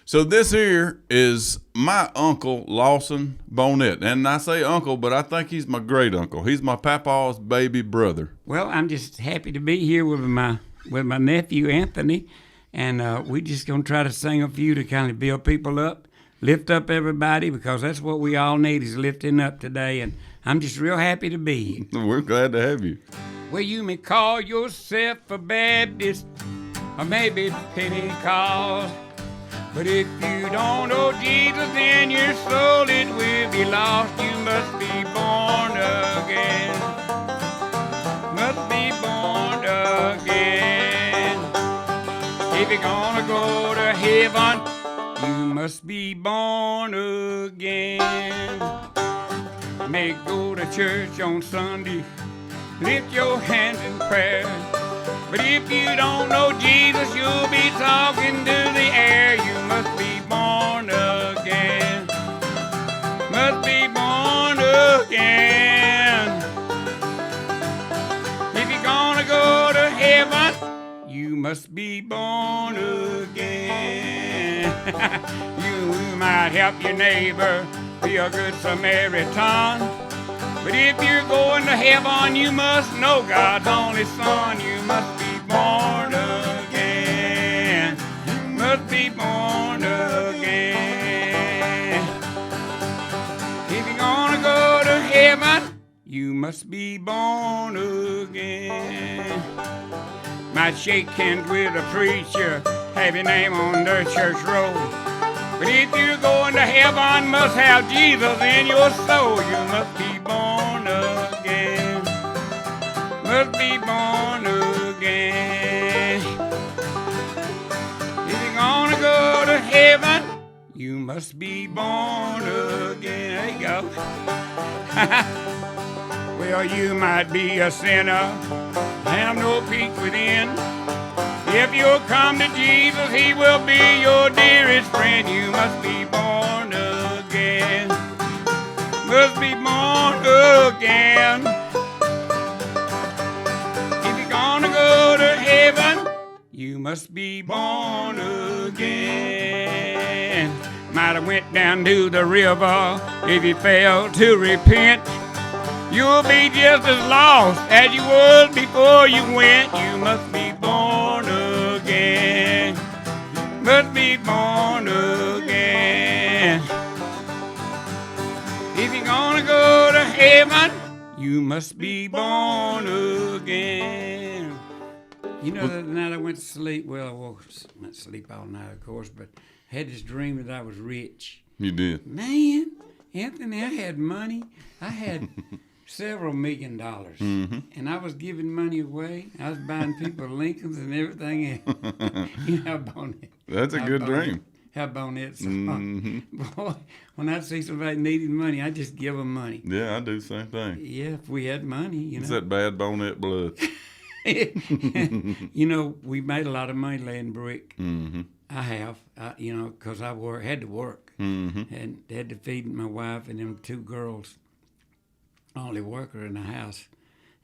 So this here is my uncle, Lawson Bonnette. And I say uncle, but I think he's my great uncle. He's my Papaw's baby brother. Well, I'm just happy to be here with my nephew, Anthony. And we just going to try to sing a few to kind of build people up, lift up everybody, because that's what we all need is lifting up today. And I'm just real happy to be here. We're glad to have you. Well, you may call yourself a Baptist or maybe Pentecost. But if you don't know Jesus, then your soul it will be lost. You must be born again. Must be born again. If you're gonna go to heaven, you must be born again. You may go to church on Sunday, lift your hands in prayer. But if you don't know Jesus, you'll be talking to the air. You must be born again. Must be born again. If you're gonna go to heaven, you must be born again. You might help your neighbor, be a good Samaritan. But if you're going to heaven, you must know God's only Son. You must be born again. You must be born again. If you're gonna go to heaven, you must be born again. Might shake hands with a preacher, have your name on the church roll. But if you're going to heaven, must have Jesus in your soul. You must be born again. Must be born again. If you're gonna go to heaven, you must be born again. There you go. Well, you might be a sinner, have no peace within. If you'll come to Jesus, he will be your dearest friend. You must be born again. Must be born again. If you're gonna go to heaven, you must be born again. Might have went down to the river if you failed to repent. You'll be just as lost as you was before you went. You must be born again. Must be born again. If you're gonna go to heaven, you must be born again. You know, the night I went to sleep, well, I went to sleep all night, of course, but I had this dream that I was rich. You did? Man, Anthony, I had money. I had several $1 million. And I was giving money away. I was buying people Lincolns and everything else. You know how Bonnette. That's a good dream. How Bonnette. Boy, when I see somebody needing money, I just give them money. Yeah, I do the same thing. Yeah, if we had money, you know. It's that bad Bonnette blood. You know, we made a lot of money laying brick. I have, you know, because I had to work. And had to feed my wife and them 2 girls. Only worker in the house,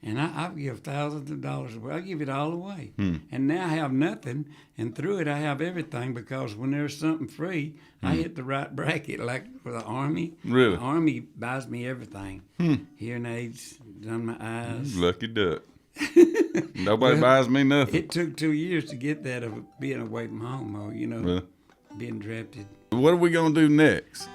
and I'll give thousands of dollars away. I'll give it all away, and now I have nothing, and through it I have everything because when there's something free, I hit the right bracket. Like for the Army, Really? The Army buys me everything. Hearing aids, done my eyes. Lucky duck. Nobody buys me nothing. It took 2 years to get that of being away from home, or you know, being drafted. What are we gonna do next?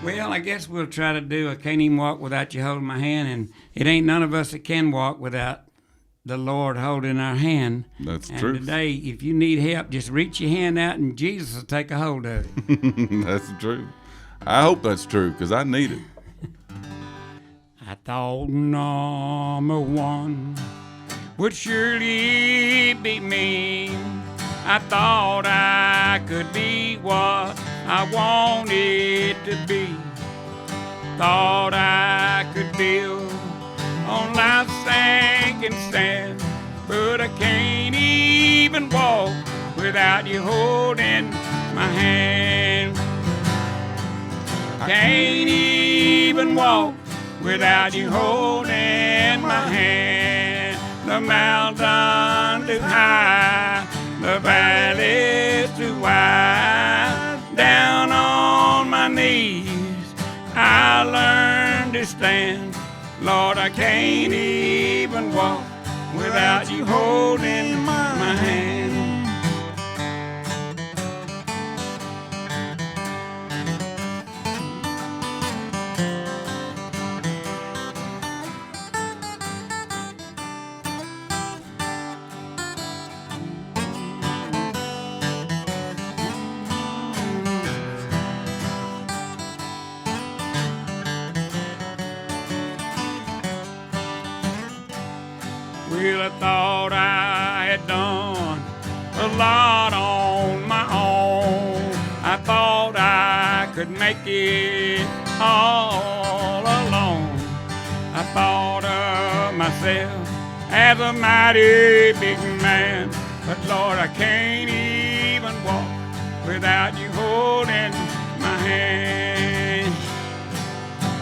Well, I guess we'll try to do I Can't Even Walk Without You Holding My Hand, and it ain't none of us that can walk without the Lord holding our hand. That's and true. Today, if you need help, just reach your hand out and Jesus will take a hold of it. That's true. I hope that's true, because I need it. I thought number one would surely be me. I thought I could be what I wanted to be. Thought I could build on life's sinking sand, but I can't even walk without you holding my hand. Can't even walk without you holding my hand. The mountain's too high, the valley's too wide. knees. I learned to stand. Lord, I can't even walk without you holding my hand. Well, I thought I had done a lot on my own. I thought I could make it all alone. I thought of myself as a mighty big man. But Lord, I can't even walk without you holding my hand.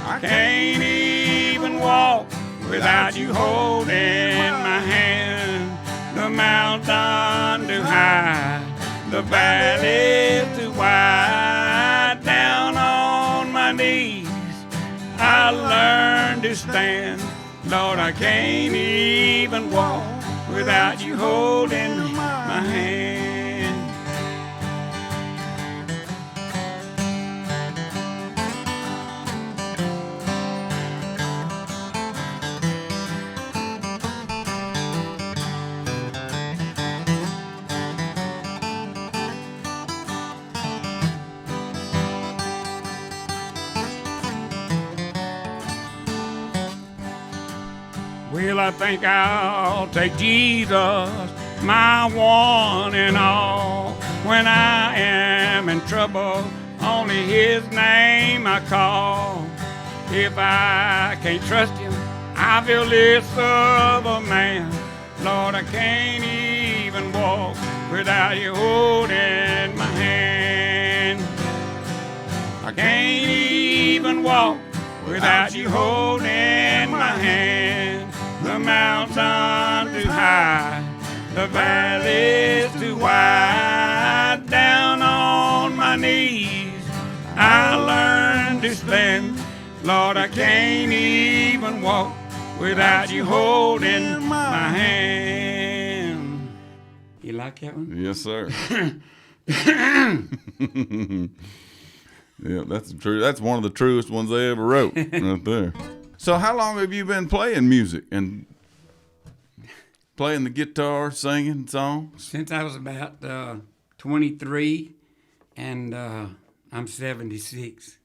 I can't even walk without you holding my hand. The mountain too high, the valley too wide. Down on my knees, I learned to stand. Lord, I can't even walk without you holding my hand. Well, I think I'll take Jesus, my one and all. When I am in trouble, only his name I call. If I can't trust him, I feel less of a man. Lord, I can't even walk without you holding my hand. I can't even walk without you holding my hand. The mountain too high, the valley's too wide. Down on my knees, I learned to stand. Lord, I can't even walk without you holding my hand. You like that one? Yes, sir. Yeah, that's true. That's one of the truest ones they ever wrote, right there. So, how long have you been playing music and playing the guitar, singing songs? Since I was about 23, and I'm 76. So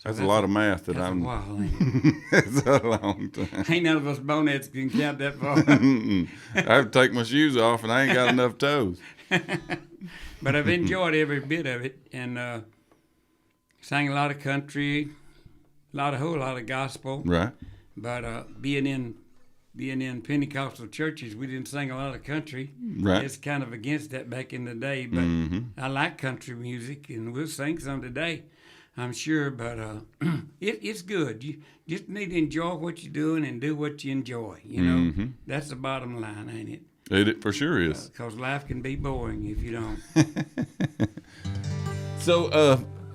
that's a lot of math that I'm. A while, ain't it? That's a long time. Ain't none of us boneheads can count that far. I have to take my shoes off, and I ain't got enough toes. But I've enjoyed every bit of it, and sang a lot of country, a whole lot of gospel. Right. But being in Pentecostal churches, we didn't sing a lot of country. Right. It's kind of against that back in the day, but I like country music, and we'll sing some today, I'm sure. But it's good. You just need to enjoy what you're doing and do what you enjoy. You know, that's the bottom line, ain't it? It for sure is. Because life can be boring if you don't.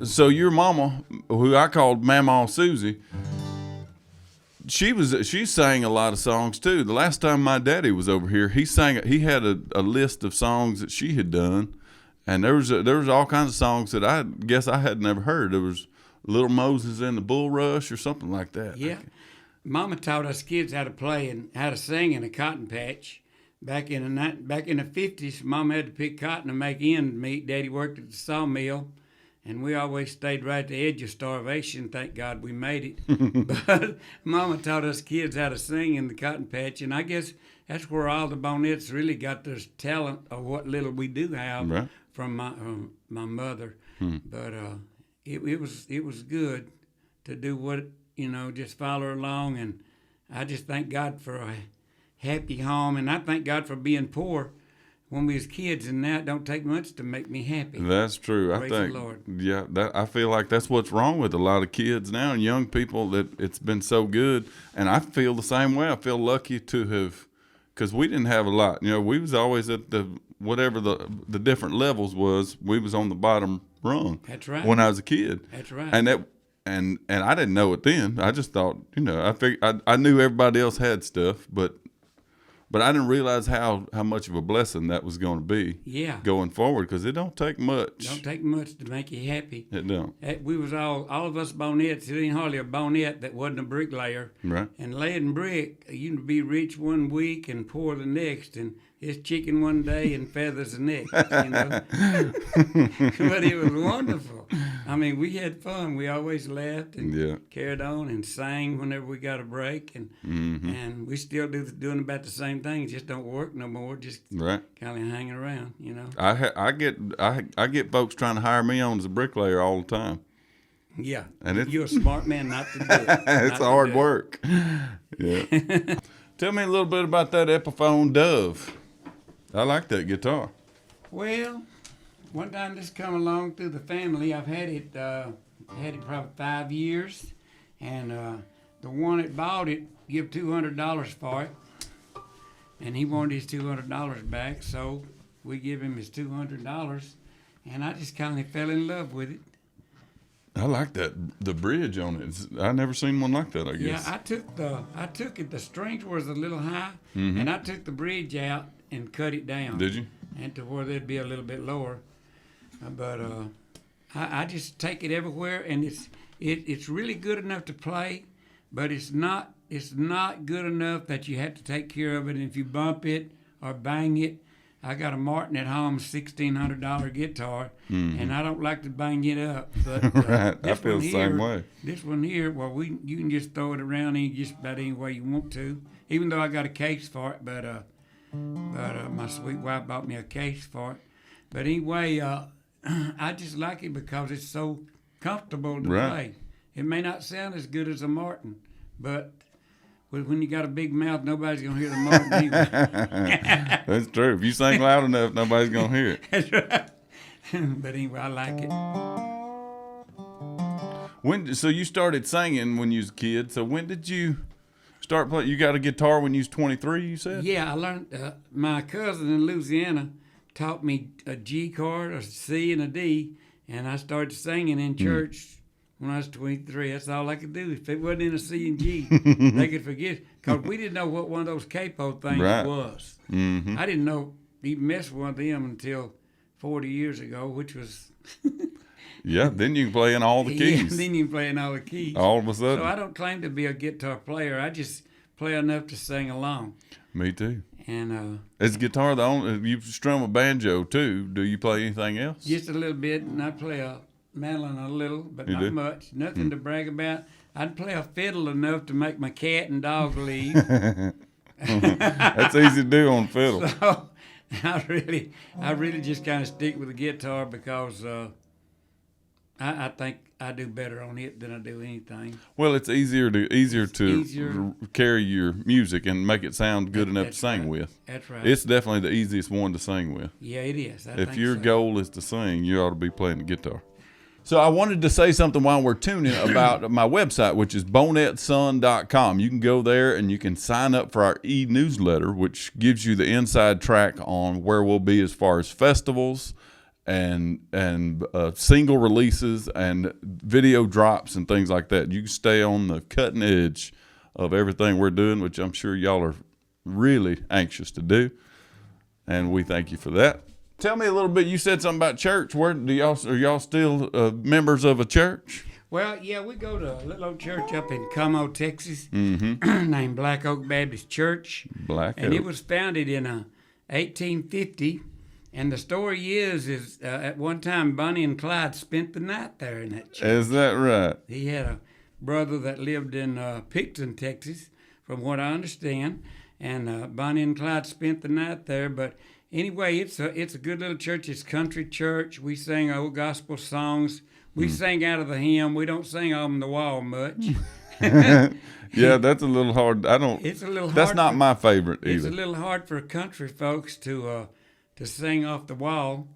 So your mama, who I called Mama Susie, she sang a lot of songs too. The last time my daddy was over here, he had a list of songs that she had done, and there was all kinds of songs that I guess I had never heard. There was Little Moses and the Bulrush or something like that. Yeah, Mama taught us kids how to play and how to sing in a cotton patch. Back in the 50s, Mama had to pick cotton to make ends meet. Daddy worked at the sawmill. And we always stayed right at the edge of starvation. Thank God we made it. But Mama taught us kids how to sing in the cotton patch. And I guess that's where all the Bonnettes really got their talent of what little we do have from my mother. But it was good to do what, just follow along. And I just thank God for a happy home. And I thank God for being poor when we was kids, and now it don't take much to make me happy. That's true. Praise I think, the Lord. Yeah, I feel like that's what's wrong with a lot of kids now and young people, that it's been so good. And I feel the same way. I feel lucky to have, because we didn't have a lot. We was always at the whatever the different levels was, we was on the bottom rung. That's right. When I was a kid. That's right. And I didn't know it then. I just thought, I knew everybody else had stuff, but I didn't realize how much of a blessing that was going to be. Yeah. Going forward, because it don't take much. Don't take much to make you happy. It don't. We was all of us Bonnettes. It ain't hardly a Bonnette that wasn't a bricklayer. Right. And laying brick, you can be rich one week and poor the next, and it's chicken one day and feathers the next. But it was wonderful. I mean, we had fun. We always laughed and carried on and sang whenever we got a break, and and we still doing about the same thing. It just don't work no more. Just kind of hanging around, I get folks trying to hire me on as a bricklayer all the time. Yeah, and you're a smart man not to do it. It's hard work. Yeah. Tell me a little bit about that Epiphone Dove. I like that guitar. Well, one time this come along through the family. I've had it probably 5 years, and the one that bought it give $200 for it, and he wanted his $200 back, so we give him his $200, and I just kind of fell in love with it. I like that, the bridge on it. I never seen one like that, I guess. Yeah, I took it. The strings was a little high, and I took the bridge out and cut it down. Did you? And to where they'd be a little bit lower. But I just take it everywhere, and it's really good enough to play, but it's not good enough that you have to take care of it. And if you bump it or bang it, I got a Martin at home, $1,600 guitar, and I don't like to bang it up. But, right, I feel the same way. This one here, well, you can just throw it around just about any way you want to, even though I got a case for it, but my sweet wife bought me a case for it. But anyway, I just like it because it's so comfortable to play. It may not sound as good as a Martin, but when you got a big mouth, nobody's going to hear the Martin anyway. That's true. If you sing loud enough, nobody's going to hear it. That's right. But anyway, I like it. So you started singing when you was a kid. So when did you start playing? You got a guitar when you was 23, you said? Yeah, I learned. My cousin in Louisiana taught me a G chord, a C, and a D, and I started singing in church when I was 23. That's all I could do. If it wasn't in a C and G, they could forget. Because we didn't know what one of those capo things was. I didn't know even mess with one of them until 40 years ago, which was... Yeah, then you can play in all the keys. Yeah, then you can play in all the keys. All of a sudden. So I don't claim to be a guitar player. I just play enough to sing along. Me too. And is guitar the only? You strum a banjo too. Do you play anything else? Just a little bit, and I play a mandolin a little, but not much. Nothing to brag about. I'd play a fiddle enough to make my cat and dog leave. That's easy to do on fiddle. So I really just kind of stick with the guitar because I think I do better on it than I do anything. Well, it's easier to carry your music and make it sound good enough to sing with. That's right. It's definitely the easiest one to sing with. Yeah, it is. If your goal is to sing, you ought to be playing the guitar. So I wanted to say something while we're tuning about my website, which is bonnetteson.com. You can go there and you can sign up for our e-newsletter, which gives you the inside track on where we'll be as far as festivals and single releases and video drops and things like that. You can stay on the cutting edge of everything we're doing, which I'm sure y'all are really anxious to do, and we thank you for that. Tell me a little bit. You said something about church. Are y'all still members of a church? Well, yeah, we go to a little old church up in Como, Texas, named Black Oak Baptist Church. And it was founded in 1850. And the story is at one time Bonnie and Clyde spent the night there in that church. Is that right? He had a brother that lived in Picton, Texas, from what I understand. And Bonnie and Clyde spent the night there, but anyway, it's a good little church. It's country church. We sing old gospel songs. We sing out of the hymn. We don't sing on the wall much. Yeah, that's a little hard. It's a little hard. That's not my favorite either. It's a little hard for country folks to sing off the wall.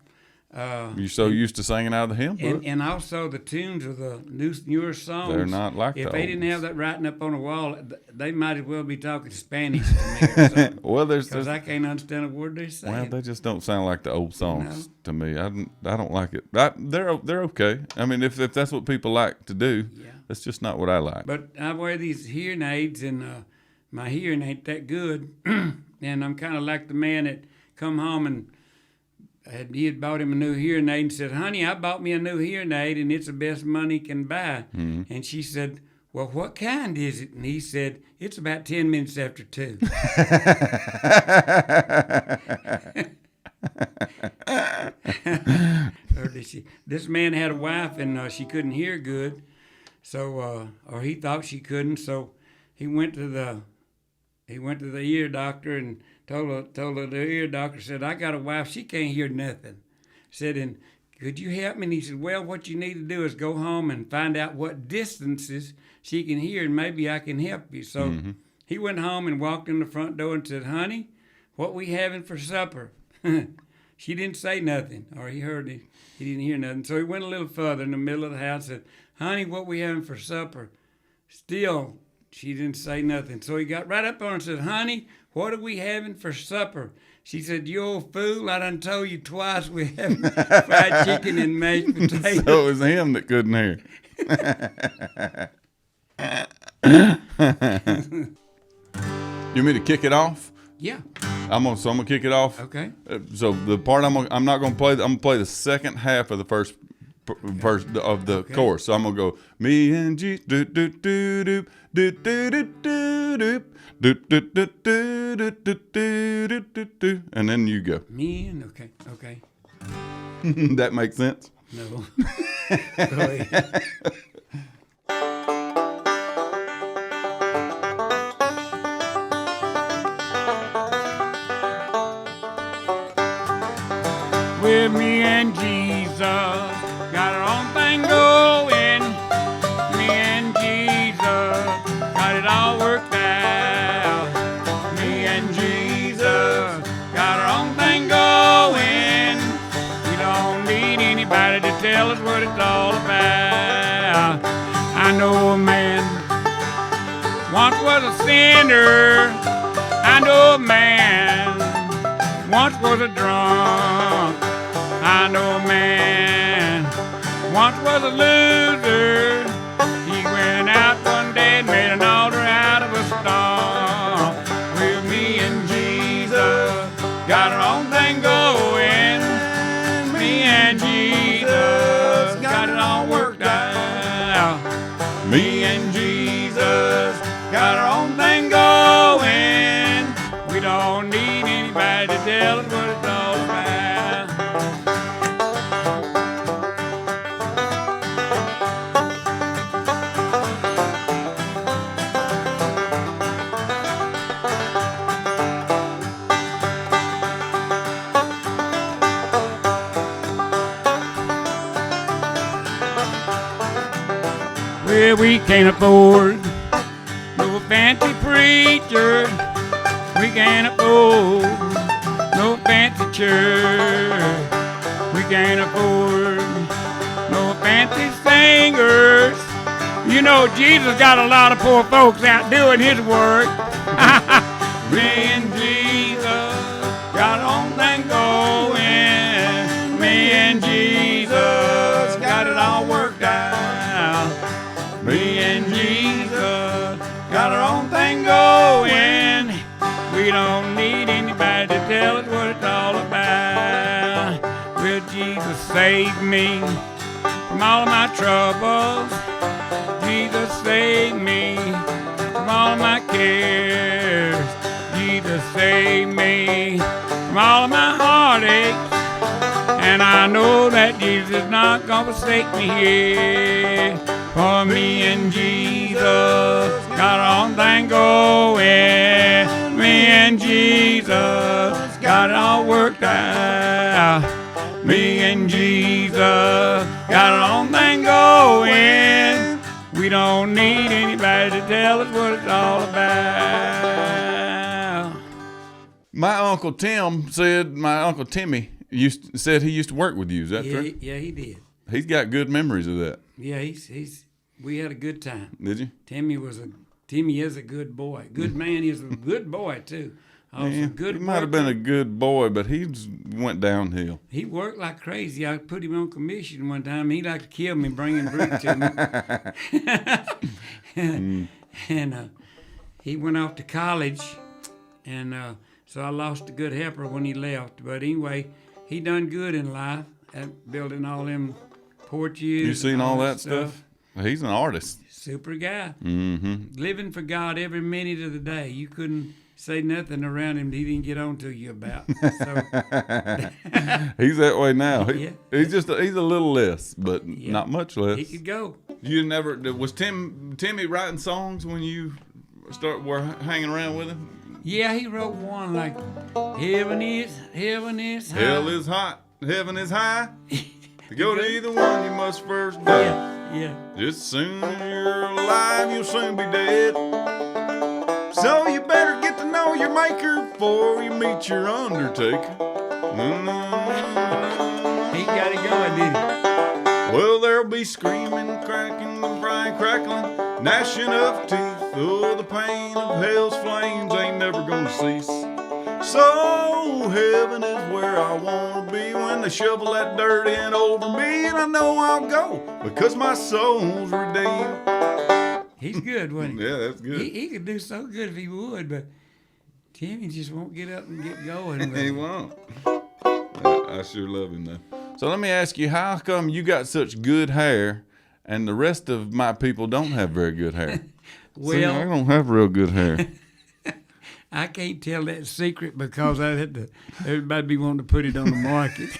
You're so used to singing out of the hymn book. And also the tunes of the newer songs. They're not like if the they old didn't ones. have that writing up on the wall, they might as well be talking Spanish to me or something. Well, Because I can't understand a word they're saying. well, they just don't sound like the old songs to me. I don't like it. They're okay. I mean, if that's what people like to do, that's just not what I like. But I wear these hearing aids, and my hearing ain't that good. And I'm kind of like the man that come home and he had bought him a new hearing aid and said, "Honey, I bought me a new hearing aid, and it's the best money can buy." Mm-hmm. And she said, "Well, what kind is it?" And he said, "It's about 10 minutes after 2." This man had a wife, and she couldn't hear good, so or he thought she couldn't, so he went to the ear doctor and told the ear doctor, said, "I got a wife, she can't hear nothing." Said, "And could you help me?" And he said, "Well, what you need to do is go home and find out what distances she can hear, and maybe I can help you." So he went home and walked in the front door and said, "Honey, what we having for supper?" She didn't say nothing, or he heard it. He didn't hear nothing. So he went a little further in the middle of the house and said, "Honey, what we having for supper?" Still, she didn't say nothing. So he got right up on her and said, "Honey, what are we having for supper?" She said, "You old fool, I done told you twice we're having fried chicken and mashed potatoes." So it was him that couldn't hear. You want me to kick it off? Yeah. I'm gonna kick it off. Okay. So the part I'm not gonna play. I'm gonna play the second half of the first verse of the chorus. So I'm gonna go me and G do do do do do do do do do do do do do do do, and then you go. Me and okay. That makes sense? No. Go ahead. With me and Jesus, got our own thing going. Me and Jesus, got it all worked out. Me and Jesus, got our own thing going. We don't need anybody to tell us what it's all about. I know a man once was a sinner. I know a man once was a drunk. I know a man once was a loser. He went out one day and made an altar out of a stump. With me and Jesus, got our own thing going. Me and Jesus, got it all worked out. Me and Jesus, got our own thing going. We don't need anybody to tell us what it's all about. Well, we can't afford no fancy preacher. We can't afford no fancy church. We can't afford no fancy singers. You know, Jesus got a lot of poor folks out doing his work. Me and Jesus got our own thing going. Me and Jesus got it all worked out. Me and Jesus got our own thing going. We don't need anybody to tell us what it's all about. Will Jesus save me from all of my troubles? Jesus save me from all of my cares. Jesus save me from all of my heartaches. And I know that Jesus is not gonna forsake me here. For me and Jesus got our own thing going. Me and Jesus got it all worked out. Me and Jesus got our own thing going. We don't need anybody to tell us what it's all about. My Uncle Timmy said he used to work with you. Is that true? Yeah, he did. He's got good memories of that. Yeah, we had a good time. Did you? Timmy is a good boy. Good man. He's a good boy too. Yeah, he might have been a good boy, but he went downhill. He worked like crazy. I put him on commission one time. He liked to kill me, bringing brick to me. And he went off to college, and so I lost a good helper when he left. But anyway, he done good in life at building all them porches. You seen all that stuff? He's an artist. Super guy. Mm-hmm. Living for God every minute of the day. You couldn't say nothing around him that he didn't get on to you about. So, he's that way now. Yeah. He's a little less, but not much less. He could go. You never was Timmy writing songs when you were hanging around with him? Yeah, he wrote one like heaven is high. Hell is hot, heaven is high. To go to either one, you must first die. Yeah. Just as soon as you're alive, you'll soon be dead. So you better get to know your maker before you meet your undertaker. He got it going, didn't he? Well, there'll be screaming, cracking, and frying, crackling, gnashing of teeth. Oh, the pain of hell's flames ain't never gonna cease. So heaven is where I wanna be when they shovel that dirt in over me, and I know I'll go because my soul's redeemed. He's good, wasn't he? Yeah, that's good. He could do so good if he would, but Timmy just won't get up and get going. He won't. I sure love him though. So let me ask you, how come you got such good hair and the rest of my people don't have very good hair? Well, see, I don't have real good hair. I can't tell that secret because everybody be wanting to put it on the market.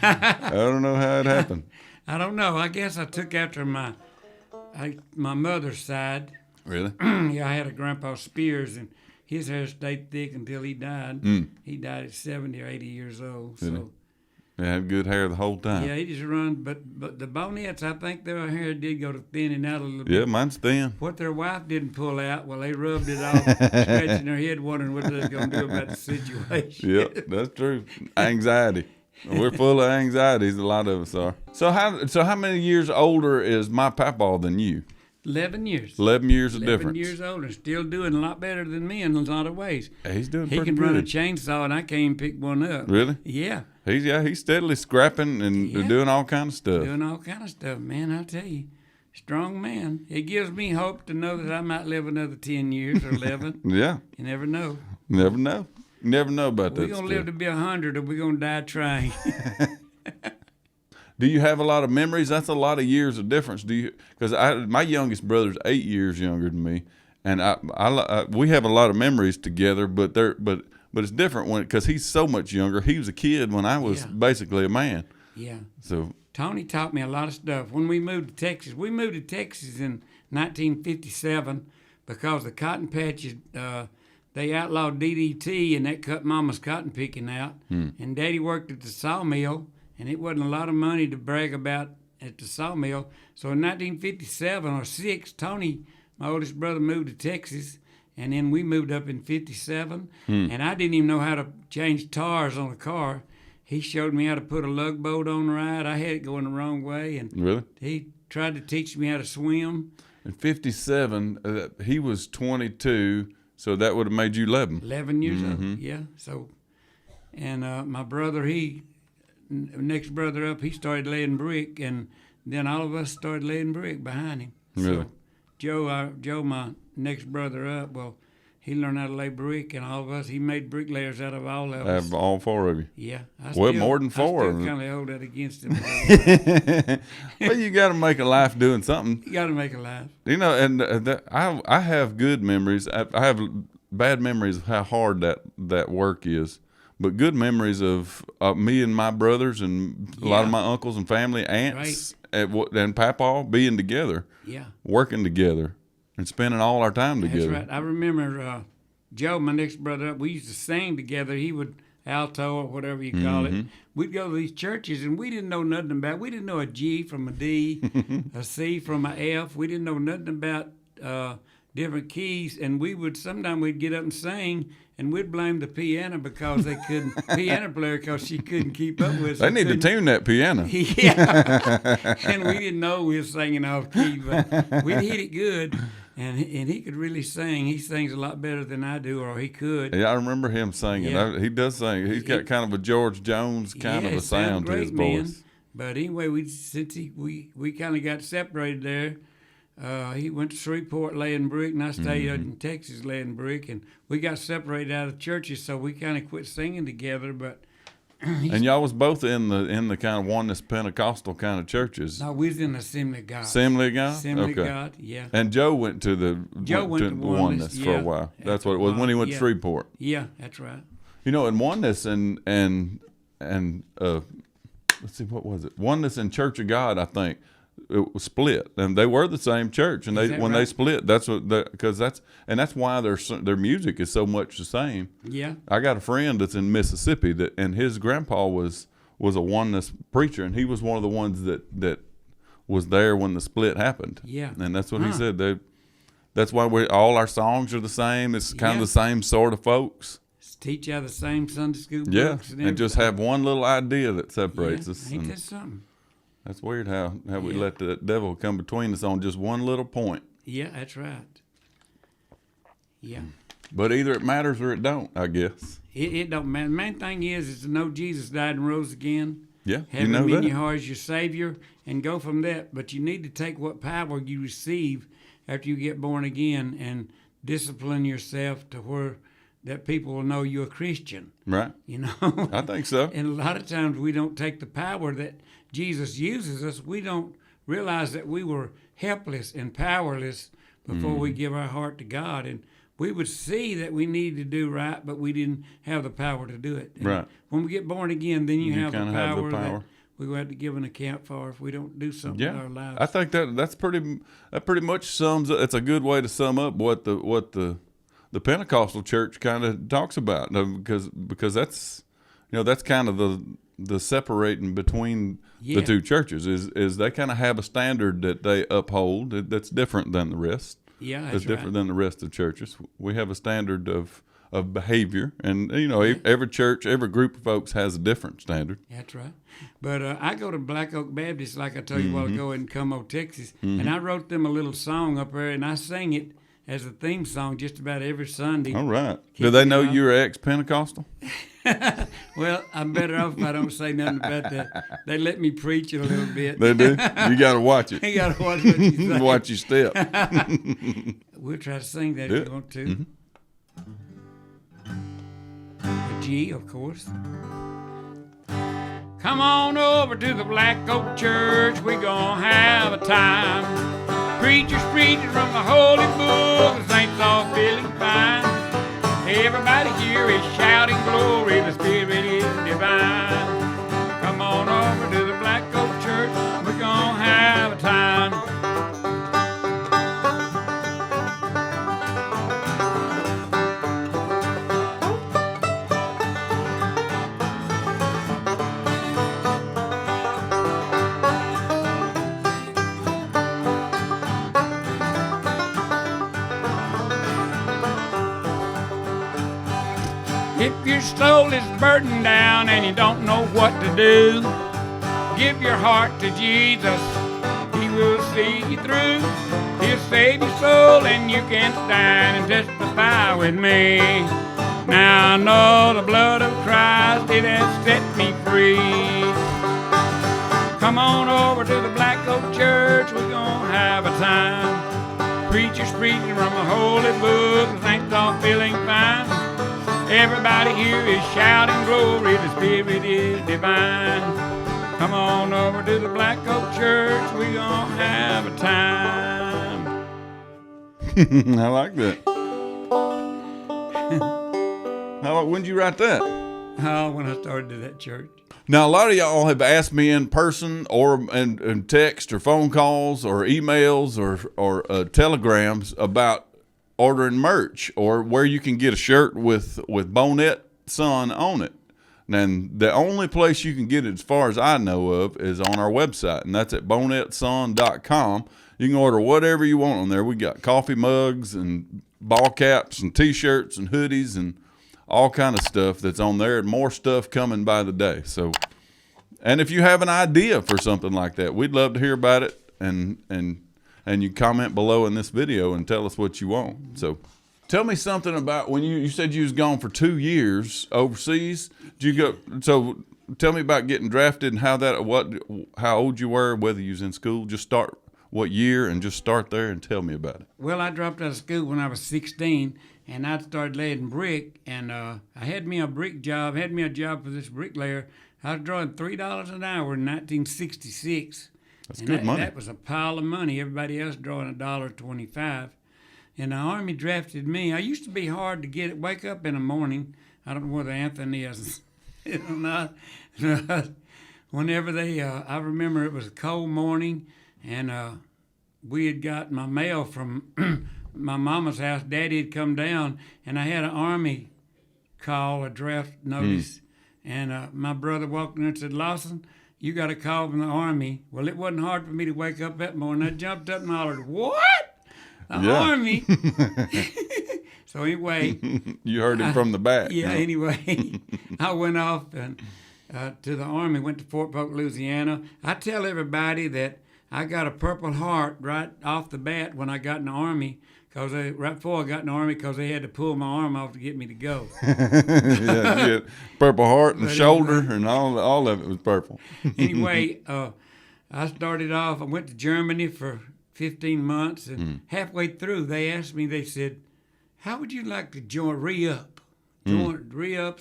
I don't know how it happened. I don't know. I guess I took after my mother's side. Really? Yeah, I had a Grandpa Spears, and his hair stayed thick until he died. He died at 70 or 80 years old. Really? So They had good hair the whole time. yeah, he just run. But the Bonnettes, I think their hair did go to thinning out a little bit. Yeah, mine's thin. What their wife didn't pull out, well, they rubbed it off, scratching their head, wondering what they're going to do about the situation. Yep, that's true. Anxiety. We're full of anxieties, a lot of us are. So how many years older is my Papaw than you? 11 years. 11 years of 11 difference. years older, still doing a lot better than me in a lot of ways. He's doing He pretty can good. run a chainsaw, and I can't even pick one up. Really? Yeah. He's steadily scrapping and doing all kind of stuff. Doing all kind of stuff, man, I'll tell you. Strong man. It gives me hope to know that I might live another 10 years or 11. Yeah. You never know. Never know. Never know about that We're going to live to be 100 or we're going to die trying. Do you have a lot of memories? That's a lot of years of difference. Do you? Because my youngest brother's 8 years younger than me, and we have a lot of memories together. But it's different because he's so much younger. He was a kid when I was basically a man. Yeah. So Tony taught me a lot of stuff. When we moved to Texas in 1957 because the cotton patches, they outlawed DDT, and that cut Mama's cotton picking out. And Daddy worked at the sawmill, and it wasn't a lot of money to brag about at the sawmill. So in 1957 or 6, Tony, my oldest brother, moved to Texas, and then we moved up in 57. And I didn't even know how to change tires on a car. He showed me how to put a lug bolt on the ride. I had it going the wrong way, and really, he tried to teach me how to swim. in 57, he was 22, so that would have made you 11. 11 years old, yeah. So, and my brother, next brother up, he started laying brick, and then all of us started laying brick behind him. Really? So Joe, my next brother up, well, he learned how to lay brick, and all of us, he made bricklayers out of all of us. Have all four of you. Yeah. More than four. I still kind of hold that against him. Well, you got to make a life doing something. You got to make a life. You know, and I have good memories. I have bad memories of how hard that work is, but good memories of me and my brothers and a lot of my uncles and family, aunts, and Papaw being together, working together, and spending all our time together. That's right. I remember Joe, my next brother up, we used to sing together. He would alto or whatever you call it. We'd go to these churches, and we didn't know nothing about it. We didn't know a G from a D, a C from a F. We didn't know nothing about different keys, and sometimes we'd get up and sing, and we'd blame the piano because they couldn't piano player because she couldn't keep up with us. They need to tune that piano. Yeah, and we didn't know we were singing off key, but we hit it good, and he could really sing. He sings a lot better than I do, or he could. Yeah, I remember him singing. Yeah. He does sing. He's got kind of a George Jones kind of a sound to his great, voice. Man. But anyway, we kind of got separated there. He went to Shreveport laying brick, and I stayed in Texas laying brick, and we got separated out of churches, so we kind of quit singing together. But and y'all was both in the kind of oneness Pentecostal kind of churches. No, we was in Assembly of God. Assembly of God? Assembly of God, yeah. And Joe went to the oneness for a while. That's what it was when he went to Shreveport. Yeah, that's right. You know, in oneness and let's see, what was it? Oneness and Church of God, I think. It was split, and they were the same church. And they split, that's why their music is so much the same. Yeah, I got a friend that's in Mississippi and his grandpa was a oneness preacher, and he was one of the ones that was there when the split happened. Yeah, and that's what he said. That's why all our songs are the same. It's kind of the same sort of folks. Teach out the same Sunday school books. Yeah, and just have one little idea that separates us. Ain't that something? That's weird how we let the devil come between us on just one little point. Yeah, that's right. Yeah. But either it matters or it don't, I guess. It don't matter. The main thing is to know Jesus died and rose again. Yeah, have him in your heart as your Savior, and go from that. But you need to take what power you receive after you get born again and discipline yourself to where that people will know you're a Christian. Right. You know? I think so. And a lot of times we don't take the power that Jesus uses us. We don't realize that we were helpless and powerless before we give our heart to God. And we would see that we needed to do right, but we didn't have the power to do it. And right. When we get born again, then you have the power that we will have to give an account for if we don't do something in our lives. I think that pretty much sums up. It's a good way to sum up what the Pentecostal church kind of talks about, because that's kind of the separating between the two churches is they kind of have a standard that they uphold that's different than the rest. Yeah, that's different than the rest of churches. We have a standard of behavior, and every church, every group of folks has a different standard. That's right. But I go to Black Oak Baptist, like I told you a while ago, in Como, Texas, and I wrote them a little song up there, and I sang it as a theme song just about every Sunday. All right. Do they know you're ex-Pentecostal? Well, I'm better off if I don't say nothing about that. They let me preach it a little bit. They do? You got to watch it. You got to watch what you say. Watch your step. We'll try to sing that if you want to. A G, of course. Come on over to the Black Oak Church. We gonna have a time. Preachers preaching from the Holy Book. The saints all feeling fine. Everybody here is shouting glory. The Spirit is divine. Come on over to the Black Oak Church. We're gonna have a time. If your soul is burdened down and you don't know what to do, give your heart to Jesus. He will see you through. He'll save your soul and you can stand and testify with me. Now I know the blood of Christ, it has set me free. Come on over to the Black Oak Church, we're gonna have a time. Preachers preaching from a holy book, the saints all feeling fine. Everybody here is shouting glory, the Spirit is divine. Come on over to the Black Oak Church, we gonna have a time. I like that. When did you write that? Oh, when I started at that church. Now, a lot of y'all have asked me in person or in text or phone calls or emails or telegrams about ordering merch or where you can get a shirt with Bonnette Son on it. And the only place you can get it, as far as I know of, is on our website, and that's at BonnetteSon.com. You can order whatever you want on there. We got coffee mugs and ball caps and T-shirts and hoodies and all kind of stuff that's on there, and more stuff coming by the day. So, and if you have an idea for something like that, we'd love to hear about it, and you comment below in this video and tell us what you want. So, tell me something about when you said you was gone for 2 years overseas. Did you go? So, tell me about getting drafted and how old you were, whether you was in school. Just start what year and just start there and tell me about it. Well, I dropped out of school when I was 16, and I started laying brick, and I had me a job for this bricklayer. I was drawing $3 an hour in 1966. That's good money. That was a pile of money. Everybody else drawing $1.25. And the Army drafted me. I used to be hard to get. Wake up in the morning. I don't know whether Anthony is or not. Whenever I remember it was a cold morning, and we had got my mail from my mama's house. Daddy had come down, and I had an Army call, a draft notice. And my brother walked in and said, "Lawson, you got a call from the Army." Well, it wasn't hard for me to wake up that morning. I jumped up and hollered, "What? The Army?" So anyway. You heard him from the back. Yeah, anyway. I went off and to the Army, went to Fort Polk, Louisiana. I tell everybody that I got a Purple Heart right off the bat when I got in the Army, right before I got in the Army, because they had to pull my arm off to get me to go. Yeah, Purple Heart and shoulder and all of it was purple. Anyway, I started off, I went to Germany for 15 months, and halfway through they asked me, they said, "How would you like to re-up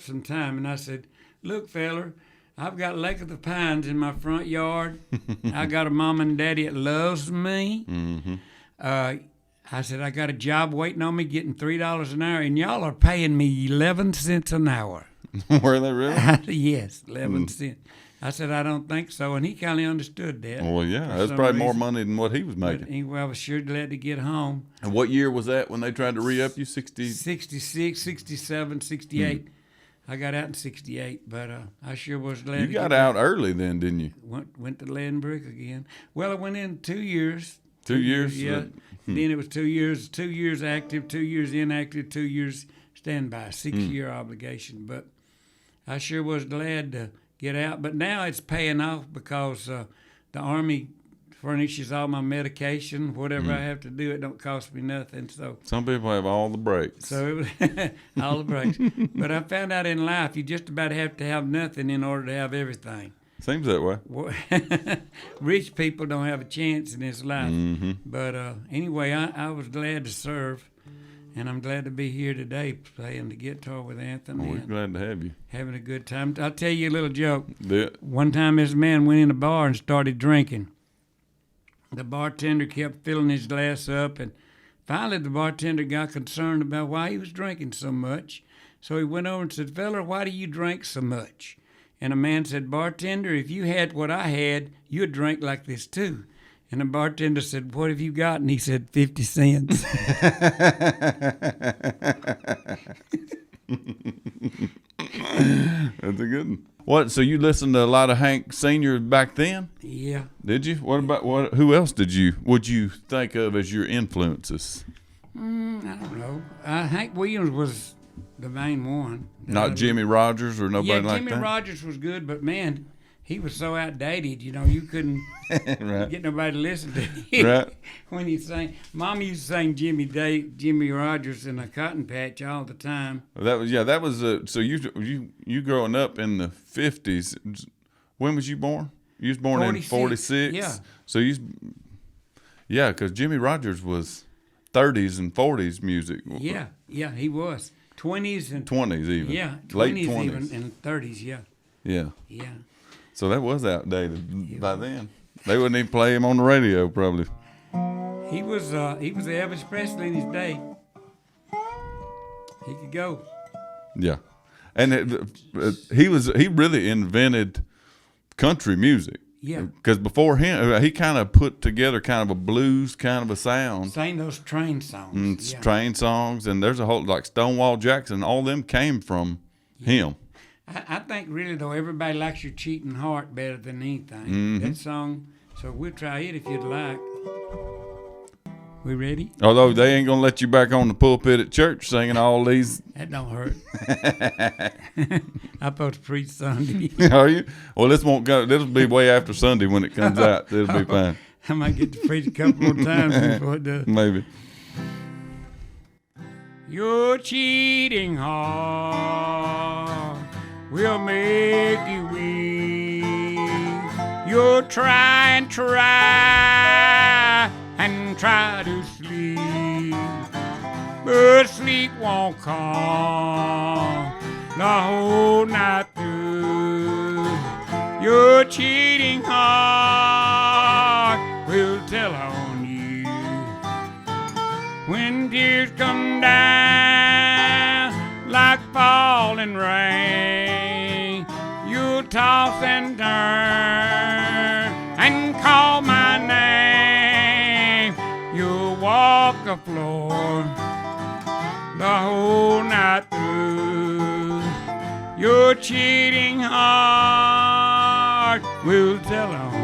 some time?" And I said, "Look, feller, I've got Lake of the Pines in my front yard. I got a mom and daddy that loves me. I said, I got a job waiting on me getting $3 an hour, and y'all are paying me 11 cents an hour." Were they really? Yes, 11 cents. I said, "I don't think so," and he kind of understood that. Well, yeah, that's probably more money than what he was making. But anyway, I was sure glad to get home. And what year was that when they tried to re-up you? 66, 67, 68. I got out in 68, but I sure was glad. You got out early then, didn't you? Went to laying brick again. Well, I went in 2 years. 2 years? Yeah. Then it was 2 years. 2 years active, 2 years inactive, 2 years standby, 6-year obligation. But I sure was glad to get out. But now it's paying off because the Army furnishes all my medication. Whatever I have to do, it don't cost me nothing. So some people have all the breaks. So it was all the breaks. But I found out in life you just about have to have nothing in order to have everything. Seems that way. Rich people don't have a chance in this life. But anyway, I was glad to serve, and I'm glad to be here today playing the guitar with Anthony. Well, we're glad to have you. Having a good time. I'll tell you a little joke. Yeah. One time this man went in a bar and started drinking. The bartender kept filling his glass up, and finally the bartender got concerned about why he was drinking so much. So he went over and said, "Feller, why do you drink so much?" And the man said, "Bartender, if you had what I had, you'd drink like this too." And the bartender said, "What have you got?" And he said, 50 cents. That's a good one. What? So you listened to a lot of Hank Sr. back then? Yeah. Did you? What about who else would you think of as your influences? I don't know. Hank Williams was the main one. Not Jimmie Rodgers or nobody like that? Yeah, Jimmie Rodgers was good, but man, he was so outdated, you couldn't get nobody to listen to him. Right. When he sang. Mom used to sing Jimmie Rodgers in a cotton patch all the time. That was so you growing up in the 50s. When was you born? You was born 46. In 46? Yeah. So because Jimmie Rodgers was 30s and 40s music. Yeah, he was. 20s and 20s even. Yeah, 20s late 20s even and 30s, yeah. Yeah. Yeah. So that was outdated by then. They wouldn't even play him on the radio probably. He was Elvis Presley in his day. He could go. Yeah. And he really invented country music. Yeah. Because before him, he kind of put together kind of a blues kind of a sound. Sang those train songs. Train songs, and there's a whole, like Stonewall Jackson, all them came from him. I think really though everybody likes your cheating heart better than anything. Mm-hmm. That song. So we'll try it if you'd like. We ready? Although they ain't gonna let you back on the pulpit at church singing all these. That don't hurt. I'm supposed to preach Sunday. Are you? Well, this won't go. This will be way after Sunday when it comes out. It'll be fine. I might get to preach a couple more times before it does. Maybe. Your cheating heart will make you weak. You'll try and try to sleep, but sleep won't come the whole night through. Your cheating heart will tell on you when tears come down like falling rain. You'll toss and turn and call my name. You'll walk the floor the whole night through. Your cheating heart will tell on you.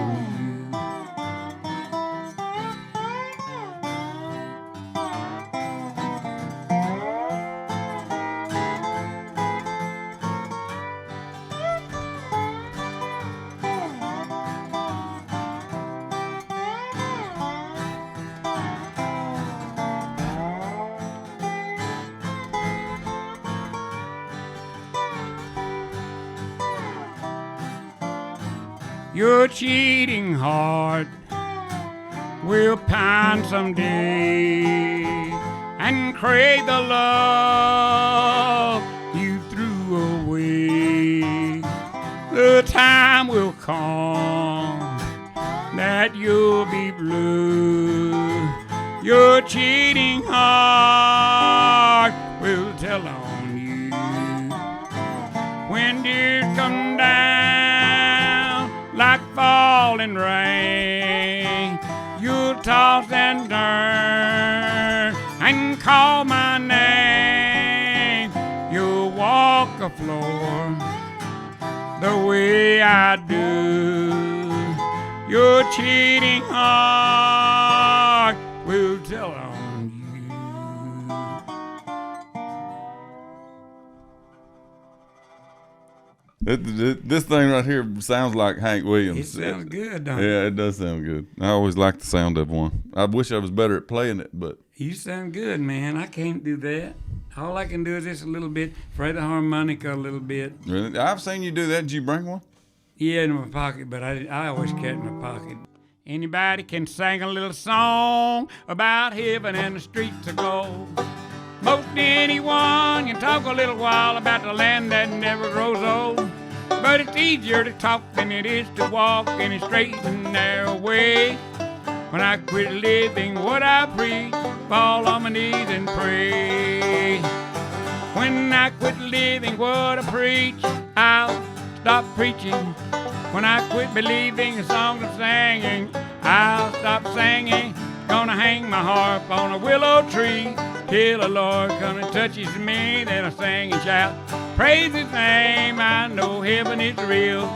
Your cheating heart will pine someday and crave the love you threw away. The time will come that you'll be blue. Your cheating heart will tell on you when tears come down like falling rain. You'll toss and turn and call my name. You'll walk the floor the way I do. Your cheating heart will tell on you. This thing right here sounds like Hank Williams. It sounds good, don't it? Yeah, it does sound good. I always like the sound of one. I wish I was better at playing it, but You sound good, man. I can't do that. All I can do is just a little bit, play the harmonica a little bit. really, I've seen you do that. Did you bring one? Yeah, in my pocket, but I always carry it in my pocket. Anybody can sing a little song about heaven and the streets of gold. Most anyone can talk a little while about the land that never grows old. But it's easier to talk than it is to walk in a straight and narrow way. When I quit living what I preach, fall on my knees and pray. When I quit living what I preach, I'll stop preaching. When I quit believing the songs I'm singing, I'll stop singing. Gonna hang my harp on a willow tree till the Lord comes and touches me. Then I sing and shout, praise His name. I know heaven is real.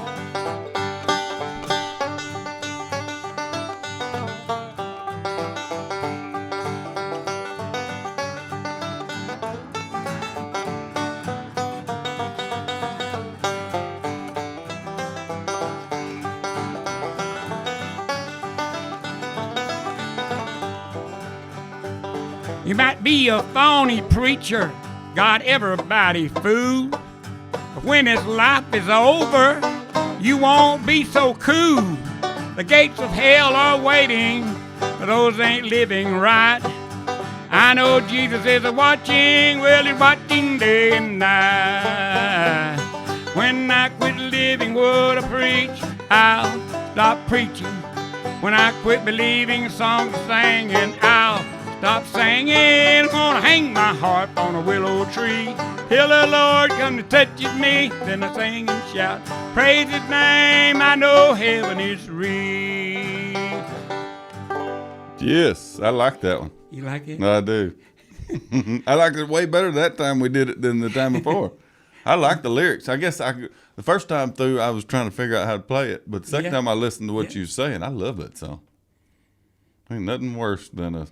You might be a phony preacher, got everybody fooled. But when this life is over, you won't be so cool. The gates of hell are waiting for those ain't living right. I know Jesus is watching, well, He's watching day and night. When I quit living what I preach, I'll stop preaching. When I quit believing the songs I'm singing, I'll stop singing. I'm gonna hang my harp on a willow tree till the Lord comes and touches me. Then I sing and shout, praise His name. I know heaven is real. Yes, I like that one. You like it? I do. I liked it way better that time we did it than the time before. I like the lyrics. I guess the first time through, I was trying to figure out how to play it, but the second time I listened to what you were saying, I love that song. Ain't nothing worse than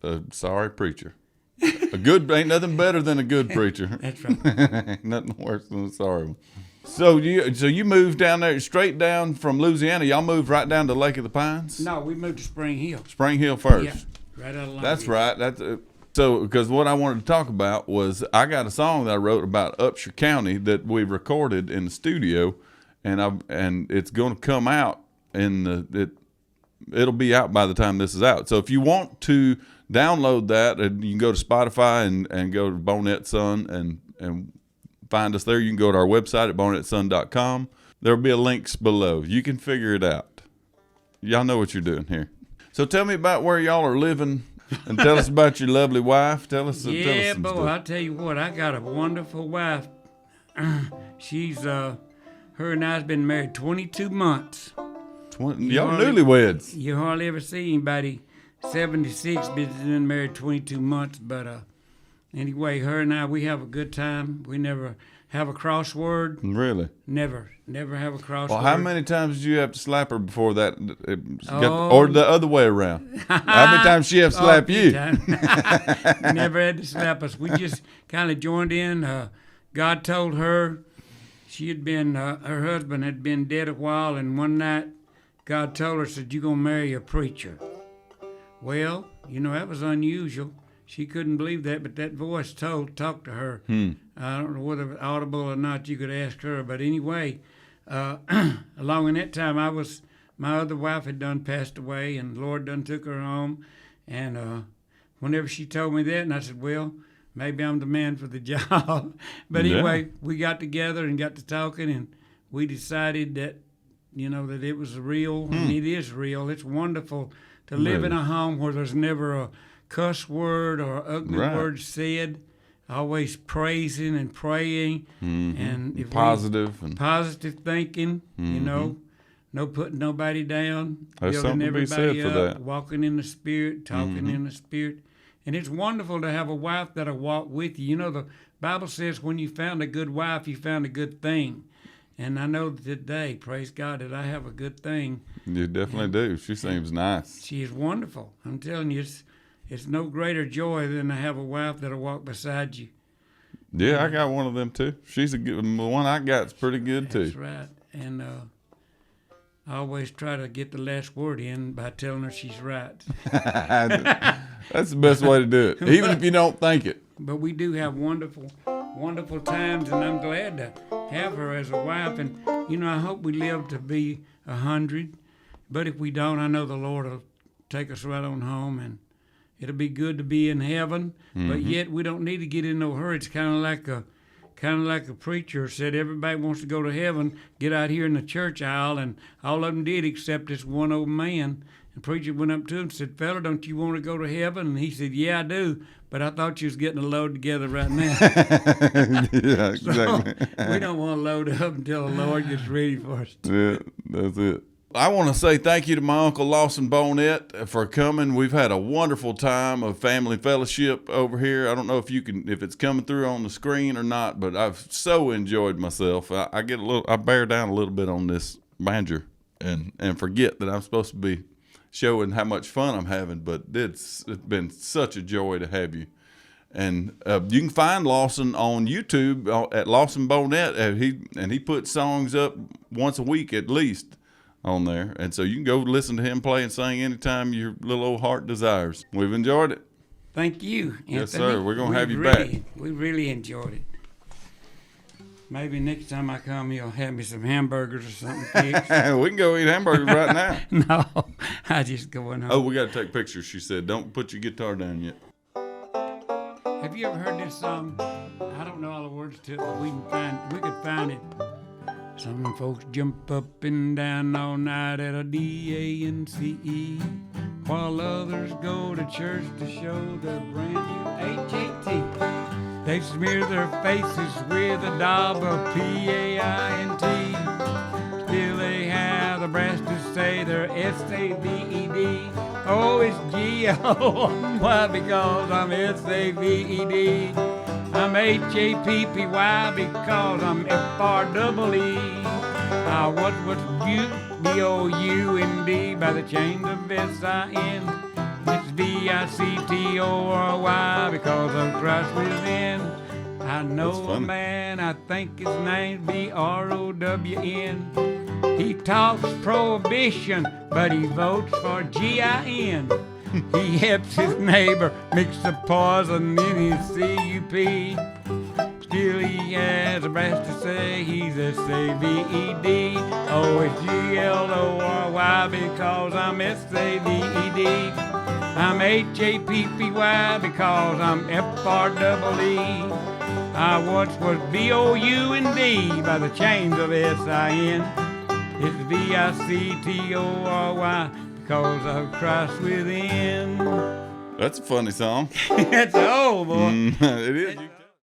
a sorry preacher. Ain't nothing better than a good preacher. That's right. Ain't nothing worse than a sorry one. So you moved down there straight down from Louisiana. Y'all moved right down to Lake of the Pines? No, we moved to Spring Hill. Spring Hill first. Yeah, right out of That's right. So because what I wanted to talk about was I got a song that I wrote about Upshur County that we recorded in the studio, and it's going to come out it'll be out by the time this is out. So if you want to download that, you can go to Spotify and go to Bonnette Son and find us there. You can go to our website at bonnetteson.com. There'll be a links below. You can figure it out. Y'all know what you're doing here. So tell me about where y'all are living and tell us about your lovely wife. Tell us some boy, stuff. I'll tell you what, I got a wonderful wife. She's, her and I's been married 22 months. Y'all newlyweds. You hardly ever see anybody 76 been married 22 months, but anyway, her and I, we have a good time. We never have a crossword. Really? Never have a crossword. Well, how many times did you have to slap her before that? Or the other way around? How many times she have to slap you? Never had to slap us. We just kind of joined in. God told her she had been, her husband had been dead a while, and one night God told her, said, "You're going to marry a preacher." Well, that was unusual. She couldn't believe that, but that voice talked to her. I don't know whether it was audible or not. You could ask her. But anyway, along in that time, my other wife had done passed away, and the Lord done took her home. And whenever she told me that, and I said, well, maybe I'm the man for the job. But anyway, we got together and got to talking, and we decided that, that it was real, and it is real. It's wonderful to live in a home where there's never a cuss word or ugly word said, always praising and praying, and if positive thinking, no putting nobody down, there's something to be said for that. Walking in the Spirit, talking in the Spirit. And it's wonderful to have a wife that'll walk with you. The Bible says when you found a good wife, you found a good thing. And I know today, praise God, that I have a good thing. You definitely do. She seems nice. She is wonderful. I'm telling you, it's no greater joy than to have a wife that'll walk beside you. Yeah, I got one of them too. She's a good. The one I got's pretty good too. That's right. And I always try to get the last word in by telling her she's right. That's the best way to do it, even if you don't think it. But we do have wonderful times, and I'm glad to have her as a wife. And I hope we live to be 100. But if we don't, I know the Lord will take us right on home, and it'll be good to be in heaven. But yet we don't need to get in no hurry. It's kind of like a preacher said, everybody wants to go to heaven, get out here in the church aisle, and all of them did except this one old man. And the preacher went up to him and said, "Fella, don't you want to go to heaven?" And he said, "Yeah, I do, but I thought you was getting a load together right now." Yeah, exactly. So we don't want to load up until the Lord gets ready for us. Yeah, that's it. I want to say thank you to my Uncle Lawson Bonnette for coming. We've had a wonderful time of family fellowship over here. I don't know if it's coming through on the screen or not, but I've so enjoyed myself. I bear down a little bit on this banjo and forget that I'm supposed to be showing how much fun I'm having, but it's been such a joy to have you. And you can find Lawson on YouTube at Lawson Bonnette, he puts songs up once a week at least on there, and so you can go listen to him play and sing anytime your little old heart desires. We've enjoyed it. Thank you, Anthony. Yes, sir. We're going to have you back. We really enjoyed it. Maybe next time I come, you'll have me some hamburgers or something fixed. We can go eat hamburgers right now. No, I just going home. Oh, we got to take pictures, she said. Don't put your guitar down yet. Have you ever heard this song? I don't know all the words to it, but we could find it. Some folks jump up and down all night at a D-A-N-C-E, while others go to church to show their brand new H-A-T. They smear their faces with a daub of P-A-I-N-T. Still they have the brass to say they're S-A-V-E-D. Oh, it's G-O. Why? Because I'm S-A-V-E-D. I'm H-A-P-P-Y because I'm F-R-E-E. I was B-O-U-N-D by the chains of S-I-N. It's V-I-C-T-O-R-Y because of Christ within. I know a man, I think his name's B-R-O-W-N. He talks prohibition, but he votes for G-I-N. He helps his neighbor mix the poison in his C-U-P. Still he has a brass to say he's S-A-V-E-D. Oh, it's G-L-O-R-Y because I'm S-A-V-E-D. I'm H-A-P-P-Y because I'm F-R-E-E. I once was B-O-U-N-D by the chains of S-I-N. It's V-I-C-T-O-R-Y because of Christ within. That's a funny song. That's old, boy. It is.